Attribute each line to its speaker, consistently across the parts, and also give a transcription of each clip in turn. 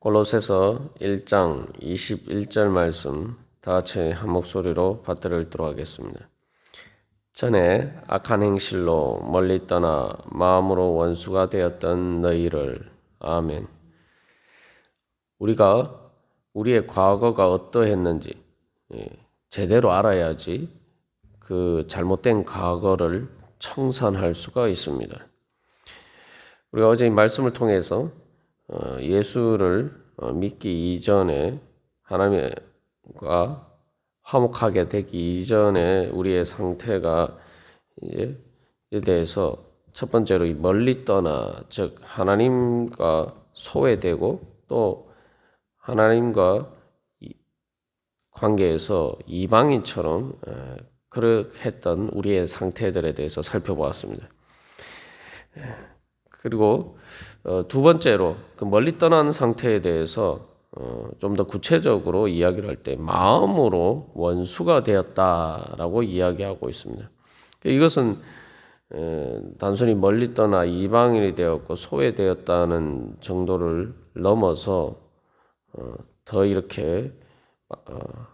Speaker 1: 골로새서 1장 21절 말씀 다 같이 한 목소리로 받들어 읽도록 하겠습니다. 전에 악한 행실로 멀리 떠나 마음으로 원수가 되었던 너희를. 아멘. 우리가 우리의 과거가 어떠했는지 제대로 알아야지 그 잘못된 과거를 청산할 수가 있습니다. 우리가 어제 이 말씀을 통해서 예수를 믿기 이전에 하나님과 화목하게 되기 이전에 우리의 상태가 이에 대해서 첫 번째로 멀리 떠나, 즉 하나님과 소외되고 또 하나님과 관계에서 이방인처럼 그렇게 했던 우리의 상태들에 대해서 살펴보았습니다. 그리고 두 번째로 그 멀리 떠난 상태에 대해서 좀 더 구체적으로 이야기를 할 때 마음으로 원수가 되었다라고 이야기하고 있습니다. 이것은 단순히 멀리 떠나 이방인이 되었고 소외되었다는 정도를 넘어서 더 이렇게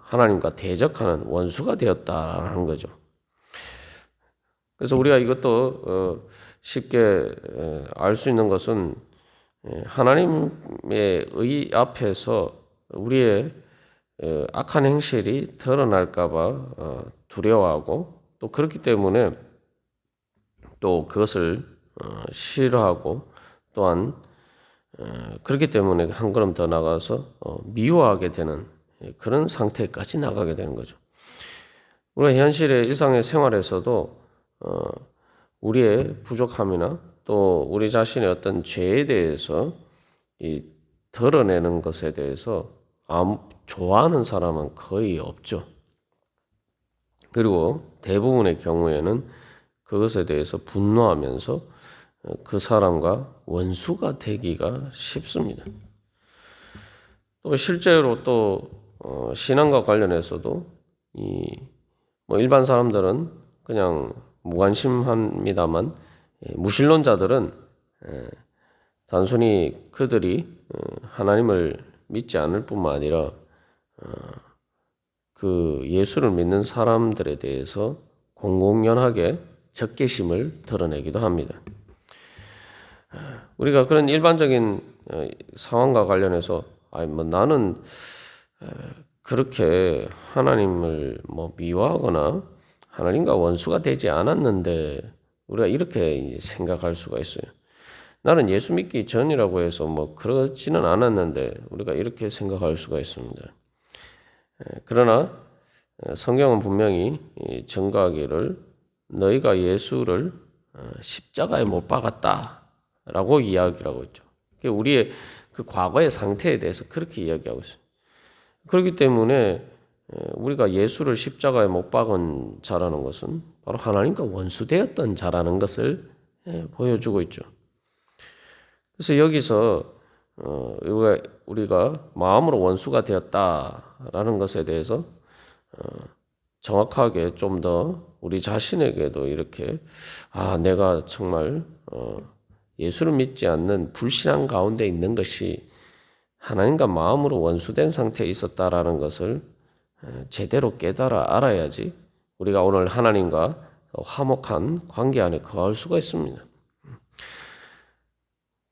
Speaker 1: 하나님과 대적하는 원수가 되었다라는 거죠. 그래서 우리가 이것도 쉽게 알 수 있는 것은 하나님의 의 앞에서 우리의 악한 행실이 드러날까 봐 두려워하고 또 그렇기 때문에 또 그것을 싫어하고 또한 그렇기 때문에 한 걸음 더 나가서 미워하게 되는 그런 상태까지 나가게 되는 거죠. 우리가 현실의 일상의 생활에서도 우리의 부족함이나 또 우리 자신의 어떤 죄에 대해서 드러내는 것에 대해서 좋아하는 사람은 거의 없죠. 그리고 대부분의 경우에는 그것에 대해서 분노하면서 그 사람과 원수가 되기가 쉽습니다. 또 실제로 또 신앙과 관련해서도 일반 사람들은 그냥 무관심합니다만 무신론자들은 단순히 그들이 하나님을 믿지 않을 뿐만 아니라 그 예수를 믿는 사람들에 대해서 공공연하게 적개심을 드러내기도 합니다. 우리가 그런 일반적인 상황과 관련해서 나는 그렇게 하나님을 미워하거나 하나님과 원수가 되지 않았는데 우리가 이렇게 생각할 수가 있어요. 나는 예수 믿기 전이라고 해서 그렇지는 않았는데 우리가 이렇게 생각할 수가 있습니다. 그러나 성경은 분명히 증거하기를 너희가 예수를 십자가에 못 박았다라고 이야기를 하고 있죠. 우리의 그 과거의 상태에 대해서 그렇게 이야기하고 있어요. 그렇기 때문에 우리가 예수를 십자가에 못 박은 자라는 것은 바로 하나님과 원수되었던 자라는 것을 보여주고 있죠. 그래서 여기서 우리가 마음으로 원수가 되었다라는 것에 대해서 정확하게 좀 더 우리 자신에게도 이렇게 내가 정말 예수를 믿지 않는 불신앙 가운데 있는 것이 하나님과 마음으로 원수된 상태에 있었다라는 것을 제대로 깨달아 알아야지 우리가 오늘 하나님과 화목한 관계 안에 거할 수가 있습니다.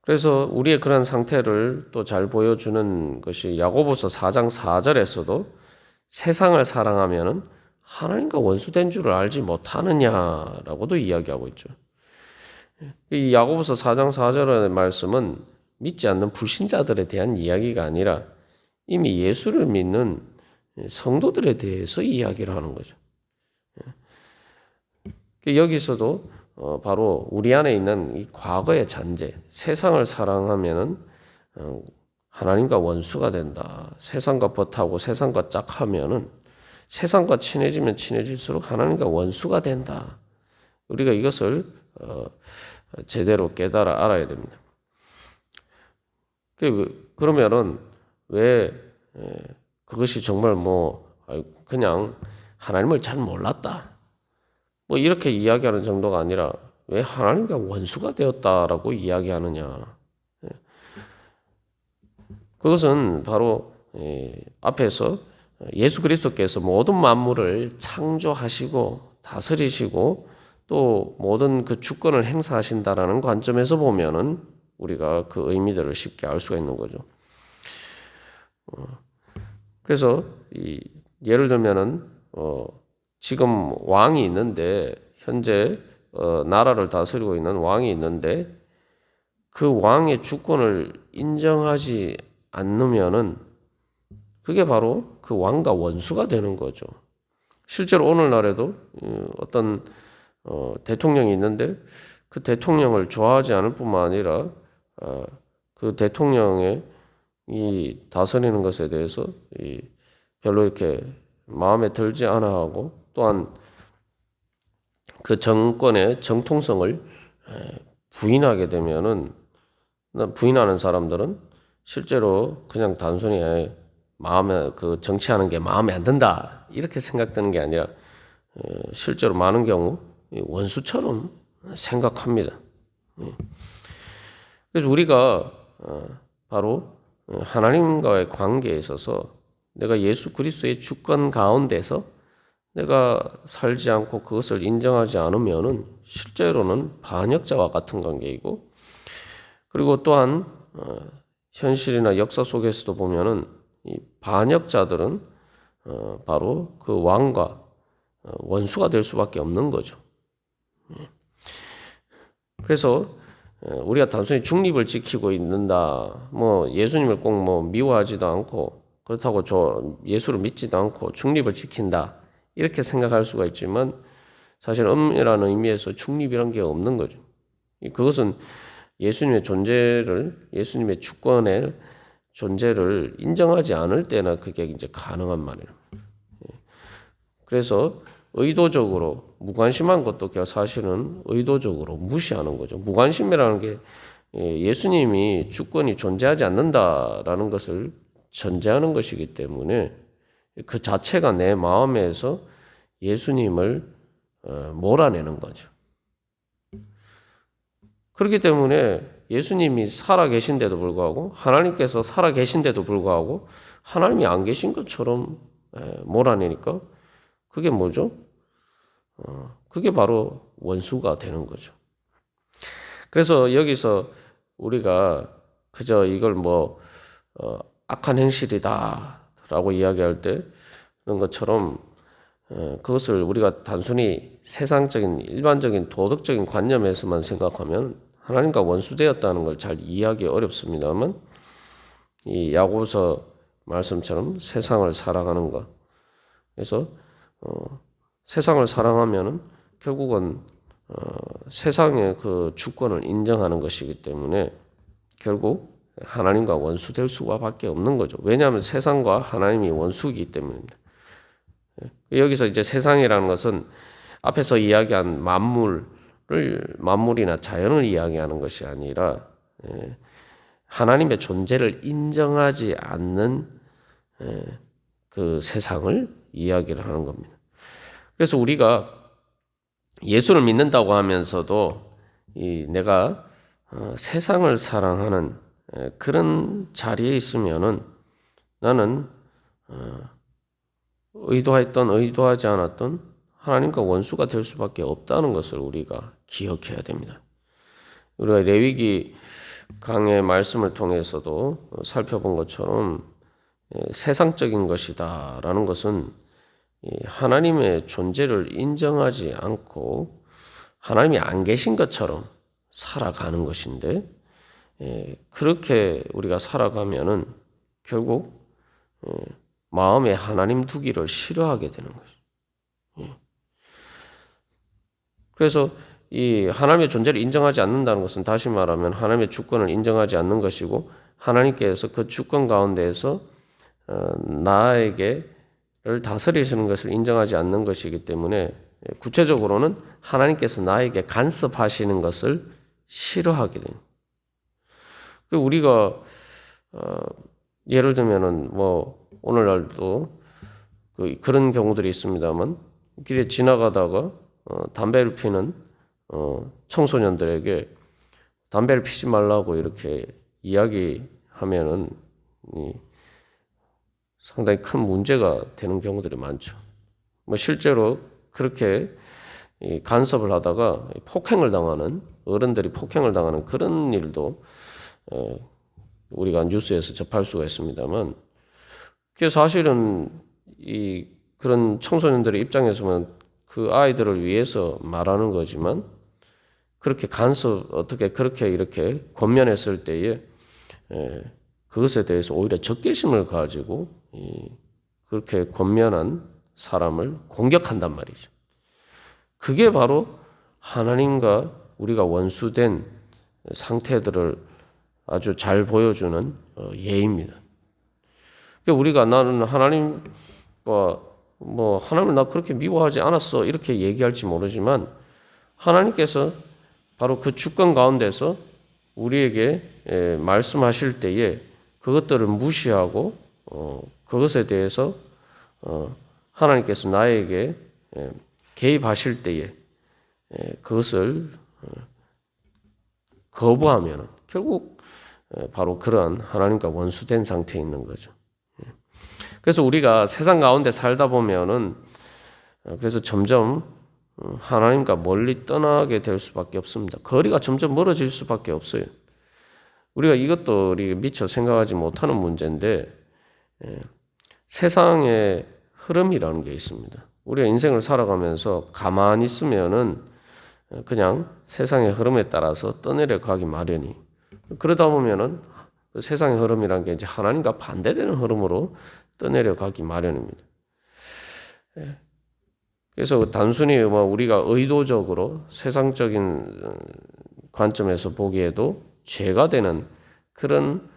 Speaker 1: 그래서 우리의 그런 상태를 또 잘 보여주는 것이 야고보서 4장 4절에서도 세상을 사랑하면 하나님과 원수된 줄을 알지 못하느냐라고도 이야기하고 있죠. 이 야고보서 4장 4절의 말씀은 믿지 않는 불신자들에 대한 이야기가 아니라 이미 예수를 믿는 성도들에 대해서 이야기를 하는 거죠. 여기서도 바로 우리 안에 있는 이 과거의 잔재, 세상을 사랑하면은 하나님과 원수가 된다. 세상과 버타고 세상과 짝하면은 세상과 친해지면 친해질수록 하나님과 원수가 된다. 우리가 이것을 제대로 깨달아 알아야 됩니다. 그러면은 왜 그것이 정말 그냥 하나님을 잘 몰랐다. 이렇게 이야기하는 정도가 아니라 왜 하나님과 원수가 되었다라고 이야기하느냐. 그것은 바로 앞에서 예수 그리스도께서 모든 만물을 창조하시고 다스리시고 또 모든 그 주권을 행사하신다라는 관점에서 보면은 우리가 그 의미들을 쉽게 알 수가 있는 거죠. 그래서 예를 들면은 지금 왕이 있는데 현재 나라를 다스리고 있는 왕이 있는데 그 왕의 주권을 인정하지 않으면은 그게 바로 그 왕과 원수가 되는 거죠. 실제로 오늘날에도 어떤 대통령이 있는데 그 대통령을 좋아하지 않을 뿐만 아니라 그 대통령의 이 다스리는 것에 대해서 별로 이렇게 마음에 들지 않아 하고 또한 그 정권의 정통성을 부인하게 되면은 부인하는 사람들은 실제로 그냥 단순히 마음에 그 정치하는 게 마음에 안 든다 이렇게 생각되는 게 아니라 실제로 많은 경우 원수처럼 생각합니다. 그래서 우리가 바로 하나님과의 관계에 있어서 내가 예수 그리스도의 주권 가운데서 내가 살지 않고 그것을 인정하지 않으면은 실제로는 반역자와 같은 관계이고 그리고 또한 현실이나 역사 속에서도 보면은 이 반역자들은 바로 그 왕과 원수가 될 수밖에 없는 거죠. 그래서 우리가 단순히 중립을 지키고 있는다. 뭐 예수님을 꼭 뭐 미워하지도 않고 그렇다고 예수를 믿지도 않고 중립을 지킨다. 이렇게 생각할 수가 있지만 사실 엄밀한 의미에서 중립이란 게 없는 거죠. 그것은 예수님의 존재를 예수님의 주권의 존재를 인정하지 않을 때나 그게 이제 가능한 말이에요. 그래서 의도적으로 무관심한 것도 사실은 의도적으로 무시하는 거죠. 무관심이라는 게 예수님이 주권이 존재하지 않는다라는 것을 전제하는 것이기 때문에 그 자체가 내 마음에서 예수님을 몰아내는 거죠. 그렇기 때문에 예수님이 살아 계신데도 불구하고 하나님께서 살아 계신데도 불구하고 하나님이 안 계신 것처럼 몰아내니까 그게 뭐죠? 그게 바로 원수가 되는 거죠. 그래서 여기서 우리가 그저 이걸 악한 행실이다라고 이야기할 때 그런 것처럼 그것을 우리가 단순히 세상적인 일반적인 도덕적인 관념에서만 생각하면 하나님과 원수되었다는 걸 잘 이해하기 어렵습니다만 이 야고보서 말씀처럼 세상을 사랑하는 것 그래서 세상을 사랑하면은 결국은 세상의 그 주권을 인정하는 것이기 때문에 결국 하나님과 원수될 수밖에 없는 거죠. 왜냐하면 세상과 하나님이 원수이기 때문입니다. 여기서 이제 세상이라는 것은 앞에서 이야기한 만물이나 자연을 이야기하는 것이 아니라 하나님의 존재를 인정하지 않는 그 세상을 이야기를 하는 겁니다. 그래서 우리가 예수를 믿는다고 하면서도 내가 세상을 사랑하는 그런 자리에 있으면은 나는 의도했던 의도하지 않았던 하나님과 원수가 될 수밖에 없다는 것을 우리가 기억해야 됩니다. 우리가 레위기 강의 말씀을 통해서도 살펴본 것처럼 세상적인 것이다라는 것은 하나님의 존재를 인정하지 않고 하나님이 안 계신 것처럼 살아가는 것인데 그렇게 우리가 살아가면은 결국 마음에 하나님 두기를 싫어하게 되는 것이죠. 그래서 이 하나님의 존재를 인정하지 않는다는 것은 다시 말하면 하나님의 주권을 인정하지 않는 것이고 하나님께서 그 주권 가운데에서 나에게를 다스리시는 것을 인정하지 않는 것이기 때문에 구체적으로는 하나님께서 나에게 간섭하시는 것을 싫어하게 됩니다. 우리가 예를 들면은 오늘날도 그런 경우들이 있습니다만 길에 지나가다가 담배를 피는 청소년들에게 담배를 피지 말라고 이렇게 이야기하면은 상당히 큰 문제가 되는 경우들이 많죠. 뭐 실제로 그렇게 간섭을 하다가 폭행을 당하는 어른들이 폭행을 당하는 그런 일도 우리가 뉴스에서 접할 수가 있습니다만, 그게 사실은 그런 청소년들의 입장에서는 그 아이들을 위해서 말하는 거지만 그렇게 어떻게 그렇게 이렇게 권면했을 때에 그것에 대해서 오히려 적개심을 가지고 그렇게 권면한 사람을 공격한단 말이죠. 그게 바로 하나님과 우리가 원수된 상태들을 아주 잘 보여주는 예입니다. 우리가 나는 하나님과 하나님을 나 그렇게 미워하지 않았어 이렇게 얘기할지 모르지만 하나님께서 바로 그 주권 가운데서 우리에게 말씀하실 때에 그것들을 무시하고 그것에 대해서 하나님께서 나에게 개입하실 때에 그것을 거부하면 결국 바로 그러한 하나님과 원수된 상태에 있는 거죠. 그래서 우리가 세상 가운데 살다 보면은 그래서 점점 하나님과 멀리 떠나게 될 수밖에 없습니다. 거리가 점점 멀어질 수밖에 없어요. 우리가 이것도 미처 생각하지 못하는 문제인데 세상의 흐름이라는 게 있습니다. 우리가 인생을 살아가면서 가만히 있으면은 그냥 세상의 흐름에 따라서 떠내려 가기 마련이. 그러다 보면은 그 세상의 흐름이라는 게 이제 하나님과 반대되는 흐름으로 떠내려 가기 마련입니다. 그래서 단순히 우리가 의도적으로 세상적인 관점에서 보기에도 죄가 되는 그런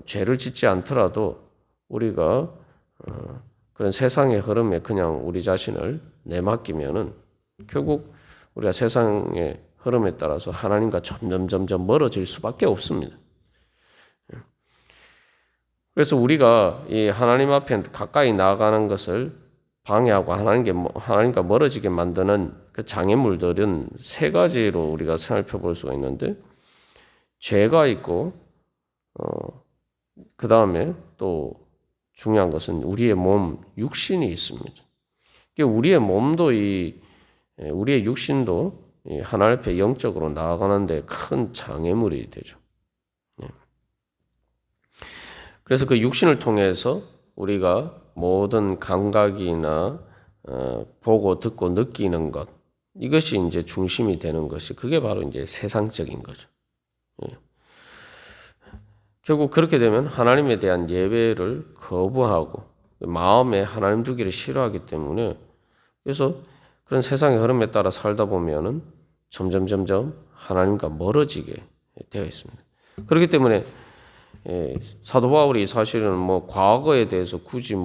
Speaker 1: 죄를 짓지 않더라도 우리가 그런 세상의 흐름에 그냥 우리 자신을 내맡기면은 결국 우리가 세상의 흐름에 따라서 하나님과 점점 멀어질 수밖에 없습니다. 그래서 우리가 이 하나님 앞에 가까이 나아가는 것을 방해하고 하나님과 멀어지게 만드는 그 장애물들은 세 가지로 우리가 살펴볼 수가 있는데, 죄가 있고, 그 다음에 또 중요한 것은 우리의 몸, 육신이 있습니다. 우리의 몸도 우리의 육신도 하나님 앞에 영적으로 나아가는데 큰 장애물이 되죠. 그래서 그 육신을 통해서 우리가 모든 감각이나 보고 듣고 느끼는 것, 이것이 이제 중심이 되는 것이 그게 바로 이제 세상적인 거죠. 결국 그렇게 되면 하나님에 대한 예배를 거부하고 마음에 하나님 두기를 싫어하기 때문에, 그래서 그런 세상의 흐름에 따라 살다 보면은 점점 하나님과 멀어지게 되어 있습니다. 그렇기 때문에 사도 바울이 사실은 과거에 대해서 굳이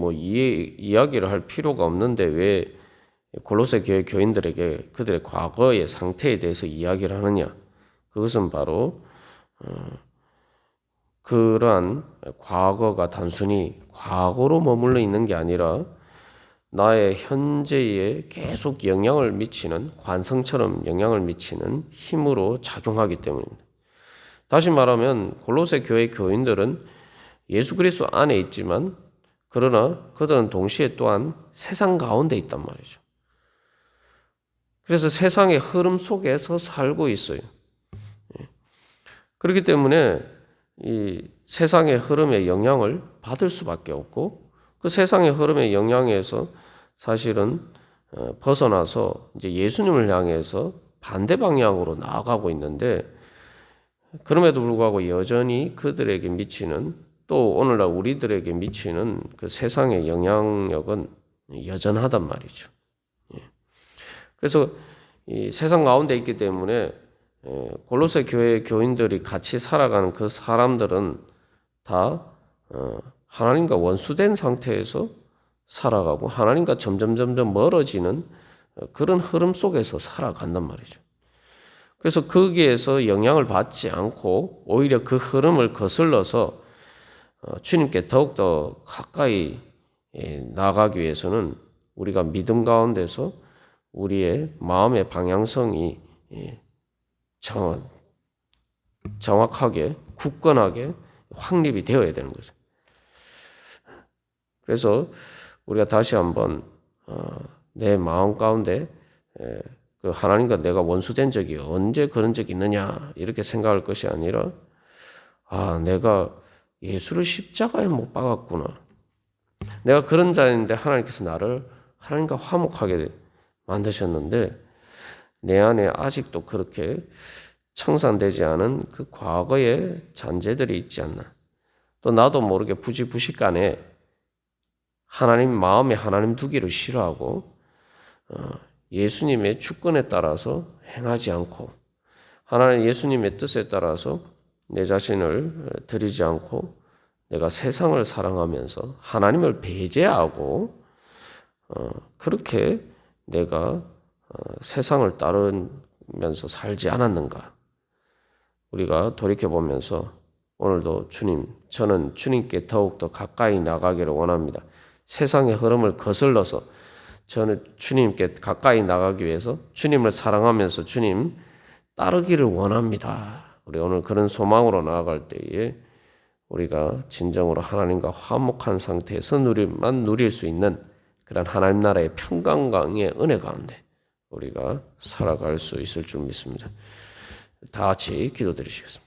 Speaker 1: 이야기를 할 필요가 없는데 왜 골로새 교회 교인들에게 그들의 과거의 상태에 대해서 이야기를 하느냐? 그것은 바로 그러한 과거가 단순히 과거로 머물러 있는 게 아니라 나의 현재에 계속 영향을 미치는, 관성처럼 영향을 미치는 힘으로 작용하기 때문입니다. 다시 말하면 골로새 교회 교인들은 예수 그리스도 안에 있지만 그러나 그들은 동시에 또한 세상 가운데 있단 말이죠. 그래서 세상의 흐름 속에서 살고 있어요. 그렇기 때문에 이 세상의 흐름에 영향을 받을 수밖에 없고, 그 세상의 흐름의 영향에서 사실은 벗어나서 이제 예수님을 향해서 반대 방향으로 나아가고 있는데, 그럼에도 불구하고 여전히 그들에게 미치는, 또 오늘날 우리들에게 미치는 그 세상의 영향력은 여전하단 말이죠. 그래서 이 세상 가운데 있기 때문에 골로새 교회 교인들이 같이 살아가는 그 사람들은 다 하나님과 원수된 상태에서 살아가고 하나님과 점점 멀어지는 그런 흐름 속에서 살아간단 말이죠. 그래서 거기에서 영향을 받지 않고 오히려 그 흐름을 거슬러서 주님께 더욱더 가까이 나아가기 위해서는 우리가 믿음 가운데서 우리의 마음의 방향성이 정확하게 굳건하게 확립이 되어야 되는 거죠. 그래서 우리가 다시 한번 내 마음 가운데 그 하나님과 내가 원수된 적이 언제 그런 적이 있느냐 이렇게 생각할 것이 아니라 내가 예수를 십자가에 못 박았구나. 내가 그런 자인데 하나님께서 나를 하나님과 화목하게 만드셨는데 내 안에 아직도 그렇게 청산되지 않은 그 과거의 잔재들이 있지 않나. 또 나도 모르게 부지부식간에 하나님 마음에 하나님 두기를 싫어하고 예수님의 주권에 따라서 행하지 않고 하나님 예수님의 뜻에 따라서 내 자신을 드리지 않고 내가 세상을 사랑하면서 하나님을 배제하고 그렇게 내가 세상을 따르면서 살지 않았는가. 우리가 돌이켜보면서 오늘도 주님, 저는 주님께 더욱더 가까이 나가기를 원합니다. 세상의 흐름을 거슬러서 저는 주님께 가까이 나가기 위해서 주님을 사랑하면서 주님 따르기를 원합니다. 우리 오늘 그런 소망으로 나아갈 때에 우리가 진정으로 하나님과 화목한 상태에서 누릴 수 있는 그런 하나님 나라의 평강의 은혜 가운데 우리가 살아갈 수 있을 줄 믿습니다. 다 같이 기도드리시겠습니다.